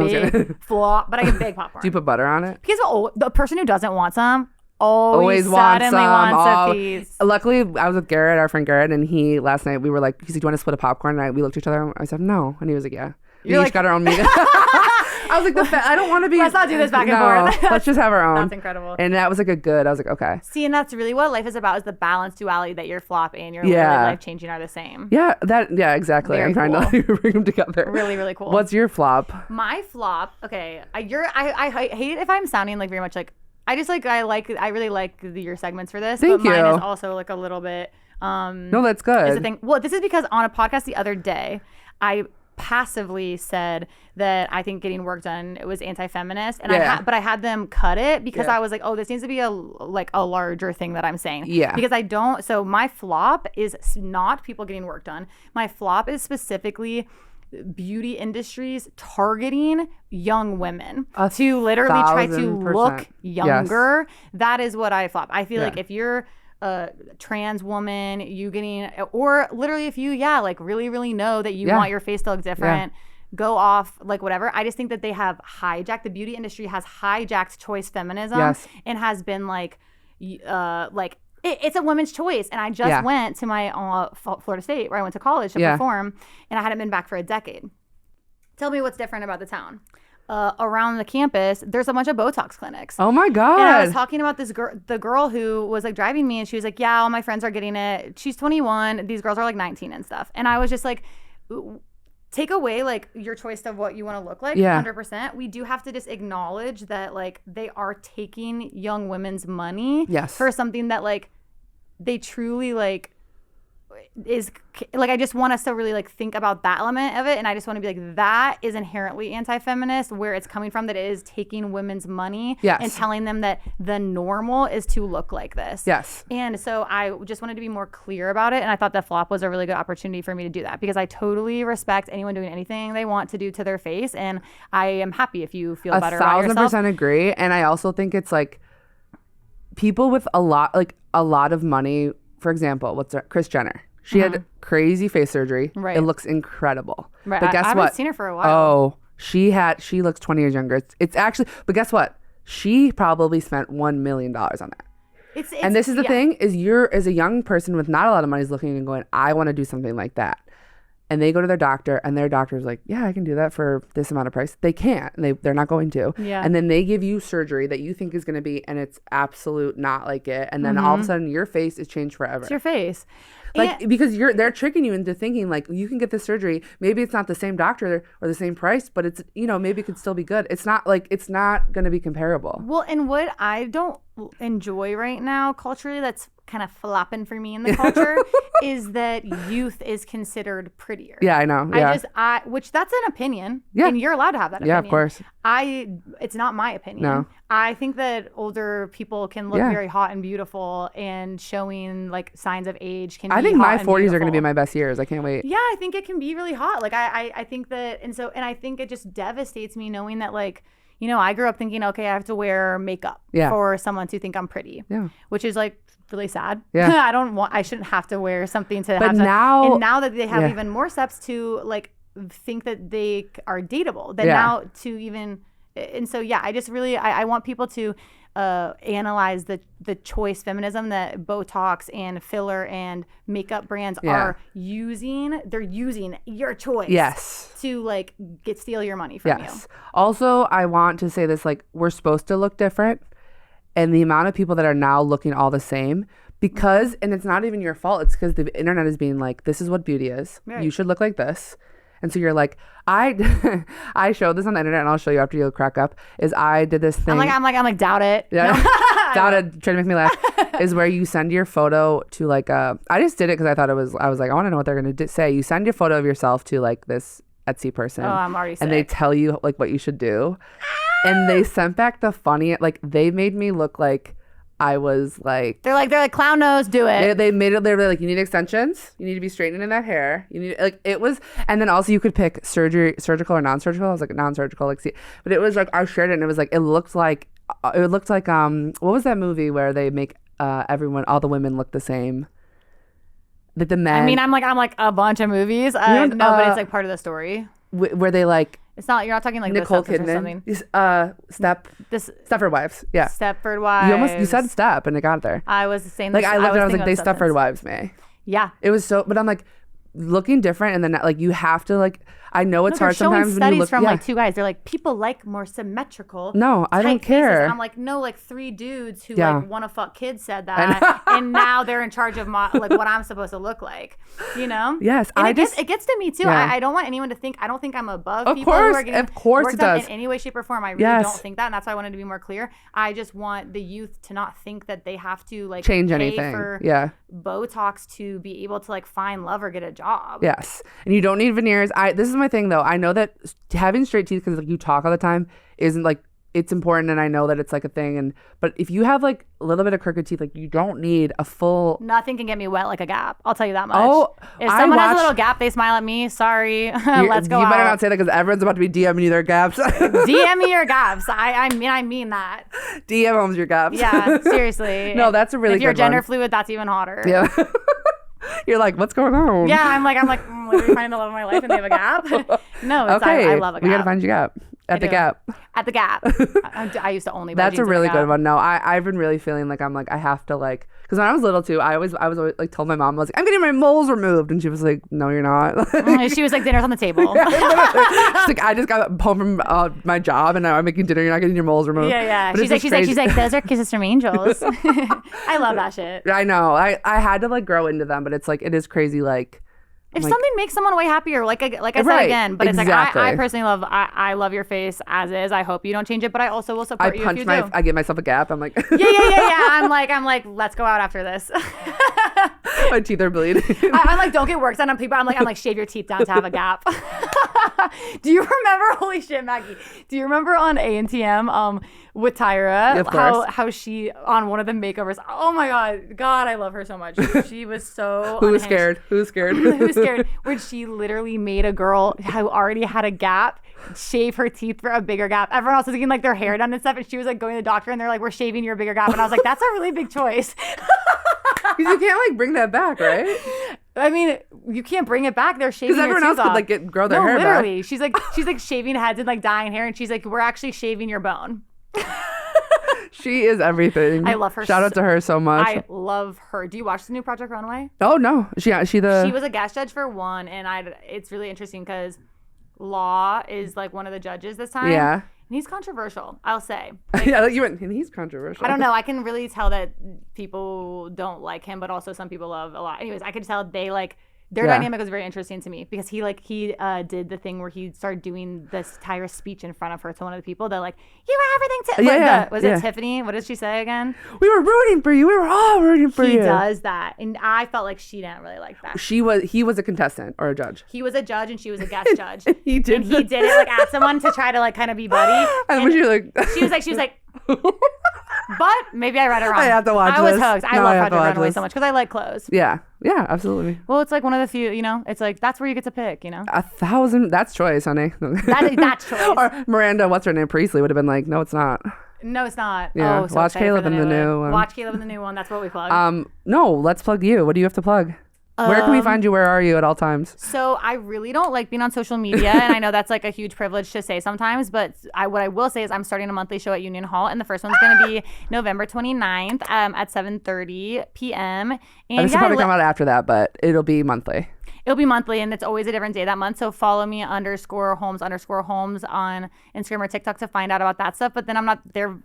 S2: big popcorn.
S1: Do you put butter on it?
S2: Because the person who doesn't want some always wants a piece.
S1: Luckily, I was with Garrett, our friend Garrett, and last night we were like, he said, do you want to split a popcorn? And we looked at each other and I said, no. And he was like, yeah. We each got our own meat. I was like, I don't want to be.
S2: Let's not do this back and forth.
S1: Let's just have our own.
S2: That's incredible.
S1: And that was like I was like, okay.
S2: See, and that's really what life is about, is the balance duality that your flop and your life changing are the same.
S1: Yeah, exactly.
S2: Very
S1: I'm trying to bring them together.
S2: Really, really cool.
S1: What's your flop?
S2: My flop, okay. I hate it if I'm sounding like very much like, I really like your segments for this.
S1: Thank you.
S2: Mine is also like a little bit.
S1: No, that's good.
S2: Is the thing. Well, this is because on a podcast the other day, I passively said that I think getting work done, it was anti-feminist, and but I had them cut it because I was like, oh, this needs to be a larger thing that I'm saying. Yeah. Because I don't. So my flop is not people getting work done. My flop is specifically beauty industries targeting young women to literally try to look younger. Yes. That is what I flop. I feel like if you're a trans woman, you getting, or literally if you really, really know that you want your face to look different, go off like whatever. I just think that they have hijacked, the beauty industry has hijacked choice feminism and has been like it's a woman's choice. And I just went to my Florida State, where I went to college to perform, and I hadn't been back for a decade. Tell me what's different about the town. Around the campus, there's a bunch of Botox clinics.
S1: Oh my God.
S2: And I was talking about the girl who was like driving me, and she was like, yeah, all my friends are getting it. She's 21. These girls are like 19 and stuff. And I was just like, take away like your choice of what you want to look like. 100%. We do have to just acknowledge that like they are taking young women's money for something that like they truly like is like, I just want us to really like think about that element of it. And I just want to be like, that is inherently anti-feminist, where it's coming from, that it is taking women's money and telling them that the normal is to look like this. Yes. And so I just wanted to be more clear about it. And I thought that flop was a really good opportunity for me to do that, because I totally respect anyone doing anything they want to do to their face. And I am happy if you feel better about yourself.
S1: 1,000% agree. And I also think it's like people with a lot of money for example, Kris Jenner. She had crazy face surgery.
S2: Right.
S1: It looks incredible.
S2: Right.
S1: But guess
S2: I
S1: what?
S2: haven't seen her for a while.
S1: Oh, she looks 20 years younger. It's actually, but guess what? She probably spent $1 million on that. And this is the thing, is you're, as a young person with not a lot of money, is looking and going, I want to do something like that. And they go to their doctor, and their doctor's like, yeah, I can do that for this amount of price. They can't, and they're not going to.
S2: Yeah.
S1: And then they give you surgery that you think is going to be, and it's absolute not like it. And then all of a sudden, your face is changed forever.
S2: It's your face.
S1: Like, because they're tricking you into thinking, like, you can get this surgery. Maybe it's not the same doctor or the same price, but it's, maybe it could still be good. It's not going to be comparable.
S2: Well, and what I don't enjoy right now culturally, that's kind of flopping for me in the culture, is that youth is considered prettier.
S1: Yeah, I know. Yeah.
S2: Which that's an opinion.
S1: Yeah.
S2: And you're allowed to have that opinion.
S1: Yeah, of course.
S2: It's not my opinion.
S1: No.
S2: I think that older people can look very hot and beautiful, and showing like signs of age can be hot.
S1: I think my 40s are going to be
S2: my
S1: my best years. I can't wait.
S2: Yeah, I think it can be really hot. Like I think that, and I think it just devastates me knowing that, like, I grew up thinking, okay, I have to wear makeup for someone to think I'm pretty. Yeah. Which is like really sad. Yeah. I shouldn't have to wear something to have
S1: now,
S2: and now that they have even more steps to like think that they are dateable, then now to even, and so I just really I want people to analyze the choice feminism that Botox and filler and makeup brands are using. They're using your choice to like steal your money from you.
S1: Also, I want to say this, like, we're supposed to look different, and the amount of people that are now looking all the same, because, and it's not even your fault, it's because the internet is being like, this is what beauty is. Right. You should look like this. And so you're like, I showed this on the internet, and I'll show you after, you'll crack up, is I did this thing.
S2: I'm like, doubt it.
S1: Yeah. Doubt it. Trying to make me laugh. Is where you send your photo to like I just did it because I was like, I want to know what they're going to say. You send your photo of yourself to like this Etsy person.
S2: Oh, I'm already sick.
S1: And they tell you like what you should do. And they sent back the funniest, like, they made me look like I was like,
S2: they're like clown nose, do it.
S1: They made it. They were like, you need extensions. You need to be straightening in that hair. You need, like, it was, and then also you could pick surgical or non-surgical. I was like non-surgical, like, see, but it was like, I shared it, and it was like, it looked like what was that movie where they make all the women look the same? Like the men.
S2: I mean, I'm like a bunch of movies. No, but it's like part of the story.
S1: Where they like.
S2: It's not. You're not talking like
S1: Nicole
S2: Kidman or something.
S1: Stepford Wives. Yeah.
S2: Stepford Wives.
S1: You said Step, and it got there.
S2: I was the same.
S1: Like I looked, and I was like, they Stepford Wives me.
S2: Yeah.
S1: It was so, but I'm like, looking different, and then like you have to like, I know it's hard sometimes when you look
S2: from like two guys. They're like, people like more symmetrical.
S1: No, I don't care.
S2: Faces. I'm like, no, like three dudes who like want to fuck kids said that, and now they're in charge of like what I'm supposed to look like.
S1: Yes,
S2: and it gets to me too. I don't want anyone to think. I don't think I'm above people who are getting
S1: of course it does
S2: in any way, shape, or form. I really don't think that, and that's why I wanted to be more clear. I just want the youth to not think that they have to like
S1: change
S2: pay
S1: anything.
S2: For Botox to be able to like find love or get a job.
S1: Yes, and you don't need veneers. This is my thing though. I know that having straight teeth, because like you talk all the time, isn't like, it's important, and I know that it's like a thing, but if you have like a little bit of crooked teeth, like you don't need a full.
S2: Nothing can get me wet like a gap. I'll tell you that much. Oh, if someone has a little gap, they smile at me. Sorry, let's go.
S1: You better not say that, because everyone's about to be DMing you their gaps.
S2: DM me your gaps. I mean that.
S1: DM Holmes your gaps.
S2: Yeah, seriously.
S1: No, that's a really good one.
S2: If you're gender fluid, that's even hotter.
S1: Yeah. You're like, what's going on?
S2: Yeah, I'm like, literally finding the love of my life, and they have a gap. No, it's,
S1: okay.
S2: I love a gap.
S1: We gotta find your gap. At the Gap.
S2: At the Gap. I used to only buy
S1: That's
S2: jeans
S1: a really
S2: at the Gap.
S1: good one. No, I've been really feeling like I'm like, I have to like, because when I was little too, I was always like, told my mom, I was like, I'm getting my moles removed, and she was like, no, you're not.
S2: She was like, dinner's on the table.
S1: She's like, I just got home from my job, and now I'm making dinner. You're not getting your moles removed.
S2: Yeah. She's like, those are kisses from angels. I love that shit.
S1: I know. I had to like grow into them, but it's like, it is crazy. Like,
S2: if something makes someone way happier, like I said again, but it's like I personally love I love your face as is. I hope you don't change it, but I also will support you if you do.
S1: I give myself a gap. I'm like
S2: yeah. I'm like let's go out after this.
S1: My teeth are bleeding.
S2: I'm like, don't get work done on people. I'm like shave your teeth down to have a gap. Do you remember? Holy shit, Maggie. Do you remember on A&TM with Tyra how she on one of the makeovers? Oh my God, I love her so much. She was so.
S1: Who's scared? Who's scared?
S2: When she literally made a girl who already had a gap shave her teeth for a bigger gap. Everyone else was getting like their hair done and stuff, and she was like going to the doctor, and they're like, we're shaving your bigger gap, and I was like, that's a really big choice.
S1: You can't like bring that back, right?
S2: I mean, you can't bring it back. They're shaving
S1: because everyone else could like grow their hair
S2: literally.
S1: back.
S2: She's like shaving heads and like dyeing hair, and she's like, we're actually shaving your bone.
S1: She is everything.
S2: I love her.
S1: Shout out to her so much.
S2: I love her. Do you watch the new Project Runway?
S1: Oh no, she
S2: was a guest judge for one, and it's really interesting because Law is like one of the judges this time.
S1: Yeah, and
S2: he's controversial. I'll say. Like,
S1: yeah, you went. And he's controversial.
S2: I don't know. I can really tell that people don't like him, but also some people love a lot. Anyways, I could tell they like. Their dynamic was very interesting to me because he did the thing where he started doing this Tyra speech in front of her to one of the people. They're like, "You were everything." Was it Tiffany? What did she say again?
S1: We were rooting for you. We were all rooting for you.
S2: He does that, and I felt like she didn't really like that.
S1: He was a contestant or a judge.
S2: He was a judge and she was a guest judge.
S1: He did
S2: it like at someone to try to like kind of be buddy.
S1: And when she was like.
S2: But maybe I read it wrong.
S1: I have to watch
S2: I was hooked. I love Project Runway so much because I like clothes.
S1: Yeah, absolutely.
S2: Well, it's like one of the few, it's like that's where you get to pick,
S1: 1,000, that's choice, honey.
S2: That's choice.
S1: Or Miranda, what's her name? Priestley would have been like, no, it's not.
S2: No, it's not.
S1: Yeah.
S2: Oh, so
S1: watch Caleb in the new one.
S2: Watch Caleb in the new one. That's what we plug.
S1: No, let's plug you. What do you have to plug? Where can we find you? Where are you at all times?
S2: So I really don't like being on social media, and I know that's like a huge privilege to say sometimes, but what I will say is I'm starting a monthly show at Union Hall, and the first one's going to be November 29th at 7:30 p.m. And
S1: this will probably come out after that, but it'll be monthly.
S2: It'll be monthly, and it's always a different day that month. So follow me _Holmes on Instagram or TikTok to find out about that stuff. But then I'm not there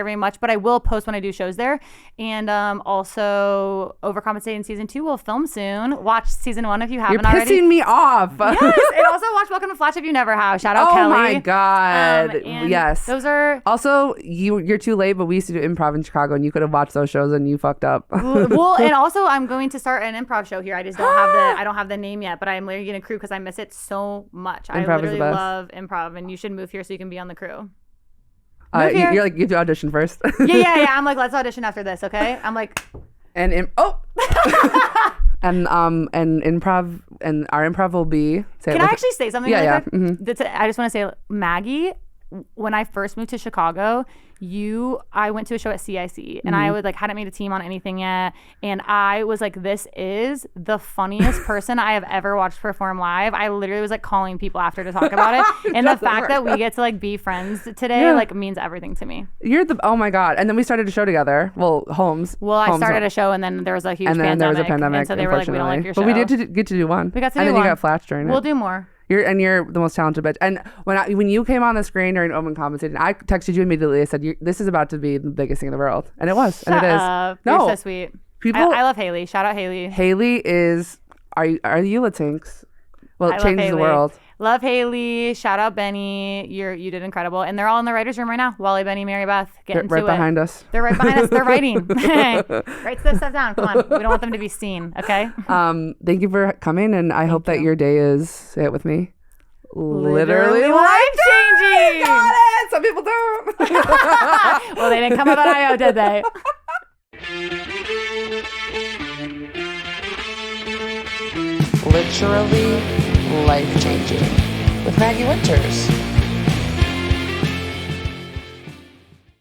S2: very much, but I will post when I do shows there. And also Overcompensating season 2 will film soon. Watch season 1 if you haven't already.
S1: You're pissing me off.
S2: Yes, and also watch Welcome to Flash if you never have. Shout out Kelly.
S1: Oh my God. Yes.
S2: Those are
S1: also you're too late, but we used to do improv in Chicago, and you could have watched those shows, and you fucked up.
S2: Well, and also I'm going to start an improv show here. I just don't have the name yet, but I'm literally gonna crew because I miss it so much.
S1: Improv
S2: I literally
S1: is the best.
S2: love improv, and you should move here so you can be on the crew.
S1: You're like, you have to audition first.
S2: Yeah. I'm like, let's audition after this, okay? I'm like,
S1: and and improv, and our improv will be.
S2: Can I actually say something?
S1: Yeah,
S2: really quick?
S1: Mm-hmm.
S2: I just want to say, Maggie, when I first moved to Chicago, I went to a show at CIC, and I hadn't made a team on anything yet, and I was like, this is the funniest person I have ever watched perform live. I literally was like calling people after to talk about it, and the fact that we get to like be friends today means everything to me.
S1: Oh my God. And then we started a show together. Well, Holmes.
S2: I started a show, and then there was a huge pandemic.
S1: There was a pandemic,
S2: and so they were like, we don't like your show.
S1: But we did get to do one.
S2: We got to do one.
S1: And then you got flashed during it.
S2: We'll do more.
S1: You're the most talented bitch. And when you came on the screen during Open Compensating, I texted you immediately. I said, this is about to be the biggest thing in the world. And it was.
S2: Shut
S1: and it is.
S2: Up.
S1: No.
S2: You're so sweet.
S1: I
S2: love Haley. Shout out Haley.
S1: Haley is, are you Latinx? Well, it changes the world.
S2: Love Haley. Shout out Benny. You did incredible. And they're all in the writer's room right now. Wally, Benny, Mary Beth. Getting
S1: right behind us.
S2: They're right behind us. They're writing. Write stuff down. Come on. We don't want them to be seen. Okay?
S1: Thank you for coming. And I hope that your day is, say it with me, literally
S2: life-changing.
S1: Got it. Some people don't.
S2: Well, they didn't come up on IO, did they?
S3: Literally life-changing with Maggie Winters.